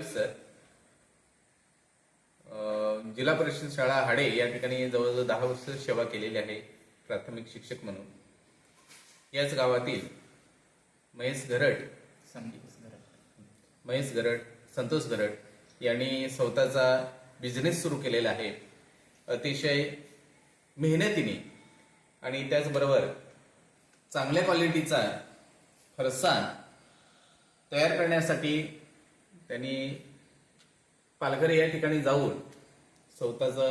Sir, जिल्हा परिषद शाळा हाडे या ठिकाणी जवळजवळ 10 वर्ष सेवा केलेली आहे प्राथमिक शिक्षक म्हणून. याच गावातील महेश गरड, संतोष गरड यांनी स्वतःचा बिझनेस सुरू केलेला आहे अतिशय मेहनतीने, आणि त्याचबरोबर चांगल्या क्वालिटीचा फरसाण तयार करण्यासाठी त्यांनी पालघर या ठिकाणी जाऊन स्वतःचा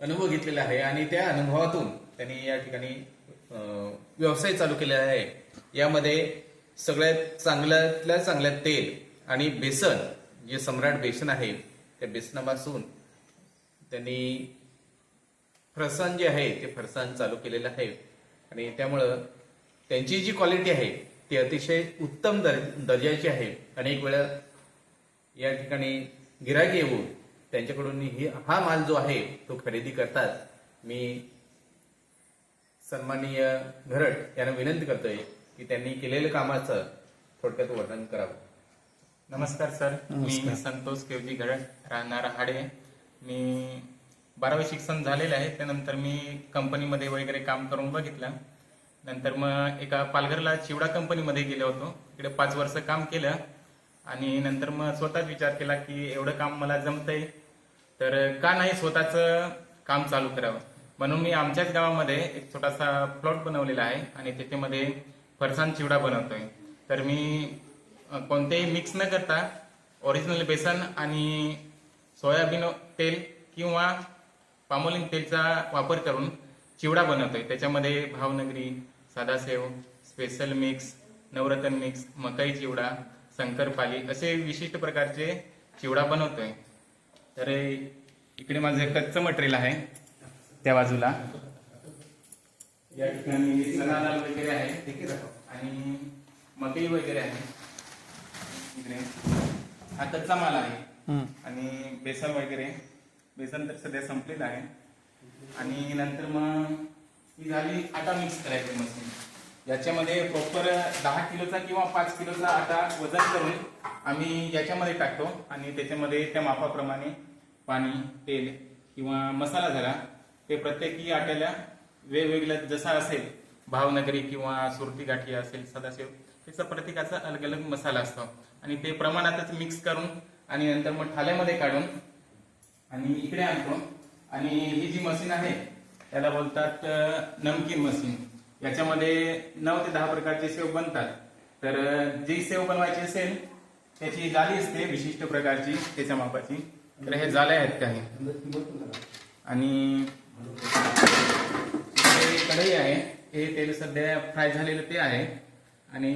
अनुभव घेतलेला आहे आणि त्या अनुभवातून त्यांनी या ठिकाणी व्यवसाय चालू केलेला आहे. यामध्ये सगळ्यात चांगल्यातल्या चांगल्या तेल आणि बेसन, जे सम्राट बेसन आहे त्या बेसनापासून त्यांनी फरसाण जे आहे ते फरसाण चालू केलेलं आहे. आणि त्यामुळं त्यांची जी क्वालिटी आहे ती अतिशय उत्तम दर्जाची आहे. अनेक वेळा या ठिकाणी गिराईक येऊन त्यांच्याकडून हा माल जो आहे तो खरेदी करतात. मी सन्माननीय घरट यांना विनंती करतोय की त्यांनी केलेल्या कामाचं थोडक्यात वर्णन करावं. नमस्कार सर, मी संतोष केवजी घरट, राहणार हाडे. मी 12वी शिक्षण झालेलं आहे. त्यानंतर मी कंपनीमध्ये वगैरे काम करून बघितलं. नंतर मग एका पालघरला चिवडा कंपनीमध्ये गेलो होतो. इकडे 5 वर्ष काम केलं आणि नंतर मग स्वतःच विचार केला की एवढं काम मला जमतंय तर का नाही स्वतःचं काम चालू करावं. म्हणून मी आमच्याच गावामध्ये एक छोटासा प्लॉट बनवलेला आहे आणि त्याच्यामध्ये फरसाण चिवडा बनवतोय. तर मी कोणतेही मिक्स न करता ओरिजिनल बेसन आणि सोयाबीन तेल किंवा पामोलिन तेलचा वापर करून चिवडा बनवतोय. त्याच्यामध्ये भावनगरी, साधा सेव, स्पेशल मिक्स, नवरत्न मिक्स, मकई चिवडा, शंकरपाली असे विशिष्ट प्रकारचे चिवडा बनवतोय. तर इकडे माझं कच्चं मटेरियल आहे, त्या बाजूला या ठिकाणी चणा डाळ वगैरे आहे आणि मकई वगैरे आहे. इकडे हा कच्चा माल आहे आणि बेसन वगैरे, बेसन तर सध्या संपलेलं आहे. आणि नंतर मग ही झाली आटा मिक्स करायची मशीन. याच्यामध्ये प्रॉपर 10 किलोचा किंवा 5 किलोचा आटा वजन करून आम्ही याच्यामध्ये टाकतो आणि त्याच्यामध्ये त्या मापाप्रमाणे पाणी, तेल किंवा मसाला झाला ते प्रत्येकी आट्याला वेगवेगळ्या जसा असेल, भावनगरी किंवा सुरती गाठी असेल, सदाशिव, त्याचा प्रत्येकाचा अलग अलग मसाला असतो आणि ते प्रमाणातच मिक्स करून आणि नंतर मग थाल्यामध्ये काढून आणि इकडे आणतो. आणि ही जी मशीन आहे त्याला बोलतात नमकीन मशीन. याच्यामध्ये 9 ते 10 प्रकारचे सेव बनतात. तर जी सेव बनवायची असेल त्याची जाळी असते विशिष्ट प्रकारची, त्याच्या मापाची. तर हे जाळे आहेत काही आणि कढई आहे, हे तेल सध्या फ्राय झालेलं ते आहे. आणि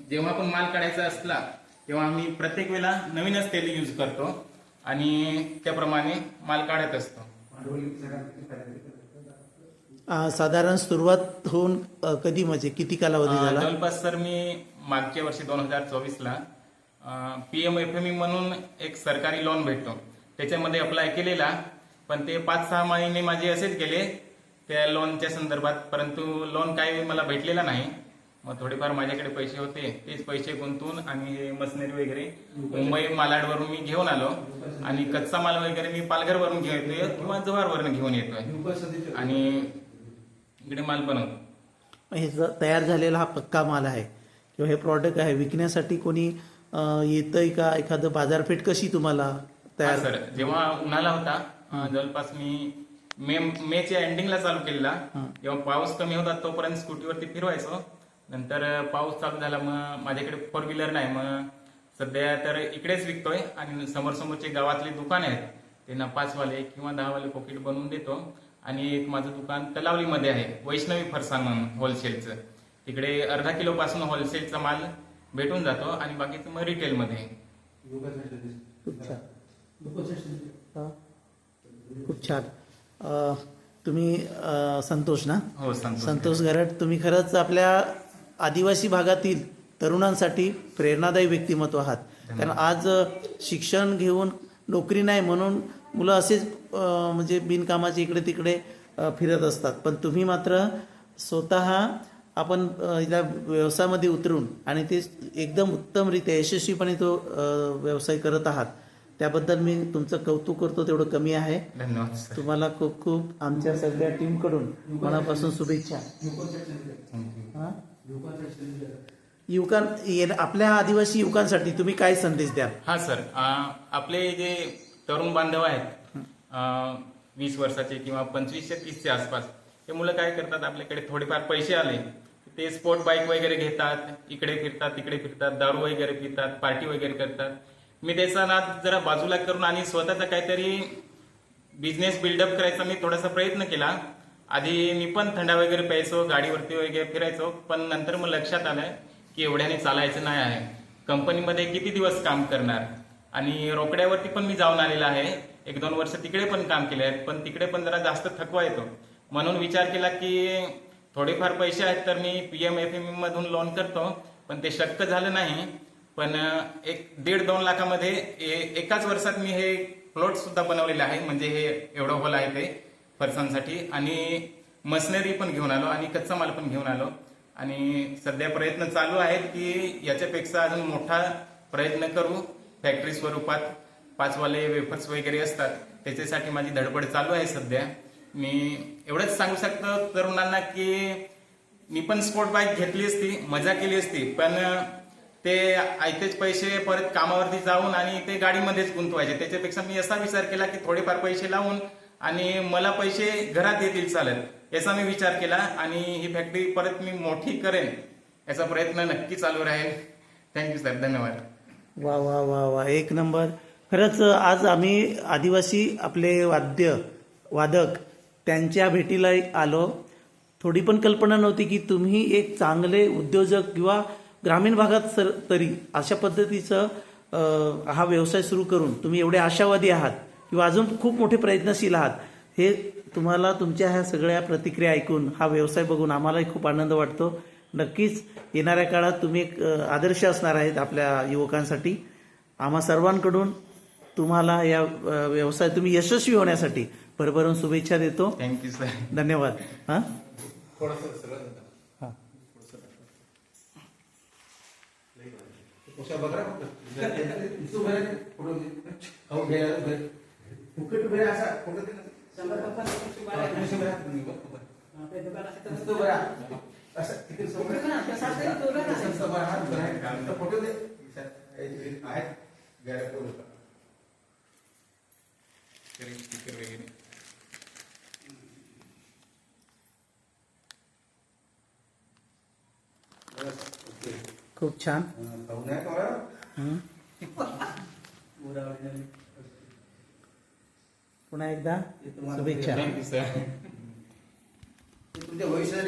जेव्हा पण माल काढायचा असला तेव्हा आम्ही प्रत्येक वेळेला नवीनच तेल यूज करतो आणि त्याप्रमाणे माल काढत असतो. साधारण सुरुवात होऊन कधी, म्हणजे किती कालावधी झाला? जवळपास सर मी मागच्या वर्षी 2024ला PMFME म्हणून एक सरकारी लोन भेटतो त्याच्यामध्ये अप्लाय केलेला, पण ते 5-6 महिने माझे असेच गेले त्या लोनच्या संदर्भात, परंतु लोन काही मला भेटलेला नाही. मग थोडेफार माझ्याकडे पैसे होते, तेच पैसे गुंतवून आणि मशिनरी वगैरे मुंबई मालाडवरून मी घेऊन आलो आणि कच्चा माल वगैरे मी पालघरवरून घेऊन येतोय किंवा जव्हारवरून घेऊन येतोय आणि इकडे माल बनवतो. हे तयार झालेला हा पक्का माल आहे किंवा हे प्रॉडक्ट आहे, विकण्यासाठी कोणी येतंय का? एखादं बाजारपेठ कशी तुम्हाला तयार? सर, जेव्हा उन्हाळा होता जवळपास मी मेच्या एंडिंगला चालू केलेला. जेव्हा पाऊस कमी होता तोपर्यंत स्कूटीवरती फिरवायचो. नंतर पाऊस चालू झाला, मग माझ्याकडे 4 व्हीलर नाही, मग सध्या तर इकडेच विकतोय आणि समोरचे गावातले दुकान आहेत त्यांना 5 वाले किंवा 10 वाले पॉकेट बनवून देतो. आणि एक माझं दुकान तलावलीमध्ये आहे, वैष्णवी फरसाण म्हणून होलसेलचं. तिकडे अर्धा किलो पासून होलसेलचा माल भेटून जातो आणि बाकीचं मग रिटेलमध्ये. खूप छान. तुम्ही संतोष ना? हो, संतोष घरट, तुम्ही खरंच आपल्या आदिवासी भागातील तरुणांसाठी प्रेरणादायी व्यक्तिमत्व आहात. कारण आज शिक्षण घेऊन नोकरी नाही म्हणून मुलं असेच म्हणजे बिनकामाचे इकडे तिकडे फिरत असतात, पण तुम्ही मात्र स्वतः आपण या व्यवसायामध्ये उतरून आणि ते एकदम उत्तमरित्या यशस्वीपणे तो व्यवसाय करत आहात, त्याबद्दल मी तुमचं कौतुक करतो, तेवढं कमी आहे. धन्यवाद सर. तुम्हाला खूप खूप आमच्या सगळ्या टीमकडून मनापासून शुभेच्छा. हा? आपल्या आदिवासी युवकांसाठी तुम्ही काय संदेश द्याल? हा सर, आपले जे तरुण बांधव आहेत 20 वर्षाचे किंवा 25 ते 30 च्या आसपास, हे मुलं काय करतात, आपल्याकडे थोडेफार पैसे आले ते स्पोर्ट बाईक वगैरे घेतात, इकडे फिरतात तिकडे फिरतात, दारू वगैरे पितात, पार्टी वगैरे करतात. मी त्याचा नाद जरा बाजूला करून आणि स्वतःचा काहीतरी बिझनेस बिल्डअप करायचा मी थोडासा प्रयत्न केला. आधी मी पण थंडा वगैरे प्यायचो, गाडीवरती वगैरे फिरायचो, पण नंतर मग लक्षात आलं की एवढ्याने चालायचं नाही आहे. कंपनीमध्ये किती दिवस काम करणार, आणि रोकड्यावरती पण मी जाऊन आलेला आहे. 1-2 वर्ष तिकडे पण काम केले आहेत, पण तिकडे पण जरा जास्त थकवा येतो. म्हणून विचार केला की थोडेफार पैसे आहेत तर मी PMFM मधून लोन करतो, पण ते शक्य झालं नाही. पण 1.5-2 लाखामध्ये एकाच वर्षात मी हे प्लॉट सुद्धा बनवलेले आहे. म्हणजे हे एवढं हॉल आहे ते फरसांसाठी, आणि मशिनरी पण घेऊन आलो आणि कच्चा माल पण घेऊन आलो. आणि सध्या प्रयत्न चालू आहेत की याच्यापेक्षा अजून मोठा प्रयत्न करू. फॅक्टरी स्वरूपात 5 वाले वेफर्स वगैरे असतात, त्याच्यासाठी माझी धडपड चालू आहे सध्या. मी एवढंच सांगू शकतो तरुणांना की मी पण स्पोर्ट बाईक घेतली असती, मजा केली असती, पण ते आयतेच पैसे परत कामावरती जाऊन आणि ते गाडीमध्येच गुंतवायचे. त्याच्यापेक्षा मी असा विचार केला की थोडेफार पैसे लावून आणि मला पैसे घरात येतील चालेल, याचा मी विचार केला. आणि ही फॅक्टरी परत मी मोठी करेन याचा प्रयत्न नक्की चालू राहील. थँक्यू सर, धन्यवाद. वा वा वा वा, एक नंबर. खरंच आज आम्ही आदिवासी आपले वादक त्यांच्या भेटीला आलो. थोडी पण कल्पना नव्हती की तुम्ही एक चांगले उद्योजक किंवा ग्रामीण भागात तरी अशा पद्धतीचं हा व्यवसाय सुरू करून तुम्ही एवढे आशावादी आहात किंवा अजून खूप मोठे प्रयत्नशील आहात. हे तुम्हाला तुमच्या ह्या सगळ्या प्रतिक्रिया ऐकून, हा व्यवसाय बघून आम्हालाही खूप आनंद वाटतो. नक्कीच येणाऱ्या काळात तुम्ही एक आदर्श असणार आहेत आपल्या युवकांसाठी. आम्हा सर्वांकडून तुम्हाला या व्यवसाय तुम्ही यशस्वी होण्यासाठी भरभरून शुभेच्छा देतो. Thank you sir. धन्यवाद. हा, स्टिकर वगैरे खूप छान. पुन्हा एकदा शुभेच्छा. Thank you sir. तुमच्या भविष्यात